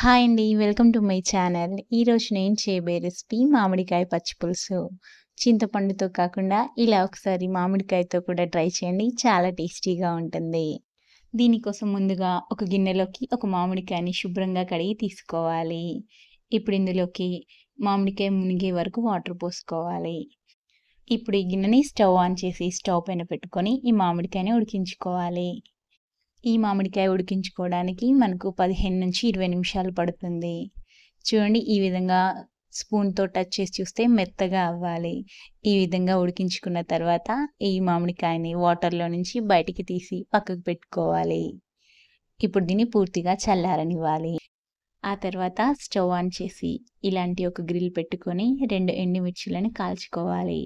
Hi అండి. Welcome to my channel. ఈరోజు నేను చేయబోయే రెసిపీ మామిడికాయ పచ్చి పులుసు. చింతపండుతో కాకుండా ఇలా ఒకసారి మామిడికాయతో కూడా ట్రై చేయండి. చాలా టేస్టీగా ఉంటుంది. దీనికోసం ముందుగా ఒక గిన్నెలోకి ఒక మామిడికాయని శుభ్రంగా కడిగి తీసుకోవాలి. ఇప్పుడు ఇందులోకి మామిడికాయ మునిగే వరకు వాటర్ పోసుకోవాలి. ఇప్పుడు ఈ గిన్నెని స్టవ్ ఆన్ చేసి స్టవ్ పైన పెట్టుకొని ఈ మామిడికాయని ఉడికించుకోవాలి. ఈ మామిడికాయ ఉడికించుకోవడానికి మనకు 15-20 నిమిషాలు పడుతుంది. చూడండి, ఈ విధంగా స్పూన్‌తో టచ్ చేసి చూస్తే మెత్తగా అవ్వాలి. ఈ విధంగా ఉడికించుకున్న తర్వాత ఈ మామిడికాయని వాటర్‌లో నుంచి బయటికి తీసి పక్కకు పెట్టుకోవాలి. ఇప్పుడు దీన్ని పూర్తిగా చల్లారనివ్వాలి. ఆ తర్వాత స్టవ్ ఆన్ చేసి ఇలాంటి ఒక గ్రిల్ పెట్టుకొని 2 ఎండుమిర్చిలను కాల్చుకోవాలి.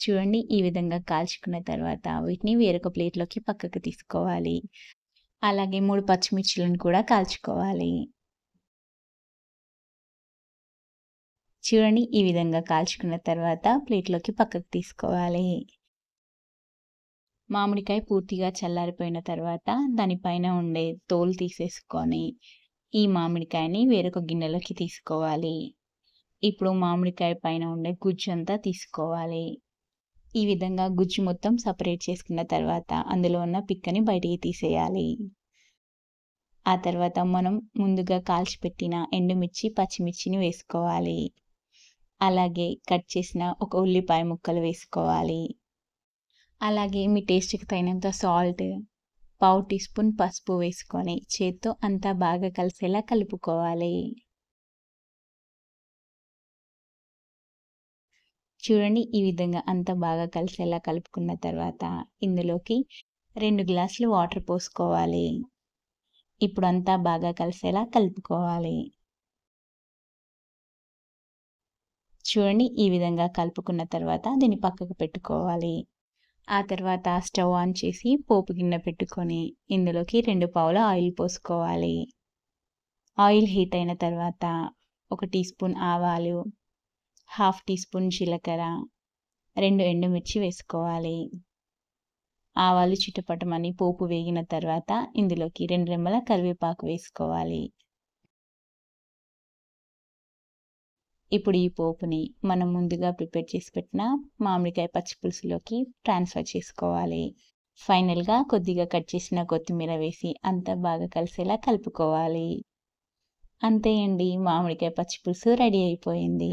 చూడండి, ఈ విధంగా కాల్చుకున్న తర్వాత వీటిని వేరొక ప్లేట్‌లోకి పక్కకు తీసుకోవాలి. అలాగే 3 పచ్చిమిర్చిలను కూడా కాల్చుకోవాలి. చూడండి, ఈ విధంగా కాల్చుకున్న తర్వాత ప్లేట్‌లోకి పక్కకు తీసుకోవాలి. మామిడికాయ పూర్తిగా చల్లారిపోయిన తర్వాత దానిపైన ఉండే తోలు తీసేసుకొని ఈ మామిడికాయని వేరొక గిన్నెలోకి తీసుకోవాలి. ఇప్పుడు మామిడికాయ పైన ఉండే గుజ్జంతా తీసుకోవాలి. ఈ విధంగా గుజ్జు మొత్తం సెపరేట్ చేసుకున్న తర్వాత అందులో ఉన్న పిక్కని బయటికి తీసేయాలి. ఆ తర్వాత మనం ముందుగా కాల్చిపెట్టిన ఎండుమిర్చి, పచ్చిమిర్చిని వేసుకోవాలి. అలాగే కట్ చేసిన ఒక ఉల్లిపాయ ముక్కలు వేసుకోవాలి. అలాగే మీ టేస్ట్‌కి తగినంత సాల్ట్, పావు టీ స్పూన్ పసుపు వేసుకొని చేత్తో అంతా బాగా కలిసేలా కలుపుకోవాలి. చూడండి, ఈ విధంగా అంతా బాగా కలిసేలా కలుపుకున్న తర్వాత ఇందులోకి 2 గ్లాసులు వాటర్ పోసుకోవాలి. ఇప్పుడు అంతా బాగా కలిసేలా కలుపుకోవాలి. చూడండి, ఈ విధంగా కలుపుకున్న తర్వాత దీన్ని పక్కకు పెట్టుకోవాలి. ఆ తర్వాత స్టవ్ ఆన్ చేసి పోపు గిన్నె పెట్టుకొని ఇందులోకి 2 పావుల ఆయిల్ పోసుకోవాలి. ఆయిల్ హీట్ అయిన తర్వాత 1 టీ స్పూన్ ఆవాలు, హాఫ్ టీ స్పూన్ జీలకర్ర, 2 ఎండుమిర్చి వేసుకోవాలి. ఆవాలు చిటపటమని పోపు వేగిన తర్వాత ఇందులోకి 2 రెమ్మల కరివేపాకు వేసుకోవాలి. ఇప్పుడు ఈ పోపుని మనం ముందుగా ప్రిపేర్ చేసి పెట్టిన మామిడికాయ పచ్చి పులుసులోకి ట్రాన్స్‌ఫర్ చేసుకోవాలి. ఫైనల్‌గా కొద్దిగా కట్ చేసిన కొత్తిమీర వేసి అంతా బాగా కలిసేలా కలుపుకోవాలి. అంతే అండి, మామిడికాయ పచ్చి పులుసు రెడీ అయిపోయింది.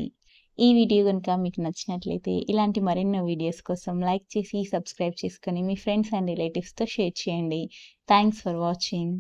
ఈ వీడియో గనుక మీకు నచ్చినట్లయితే ఇలాంటి మరెన్నో వీడియోస్ కోసం లైక్ చేసి, సబ్స్క్రైబ్ చేసుకొని మీ ఫ్రెండ్స్ అండ్ రిలేటివ్స్‌తో షేర్ చేయండి. Thanks for watching.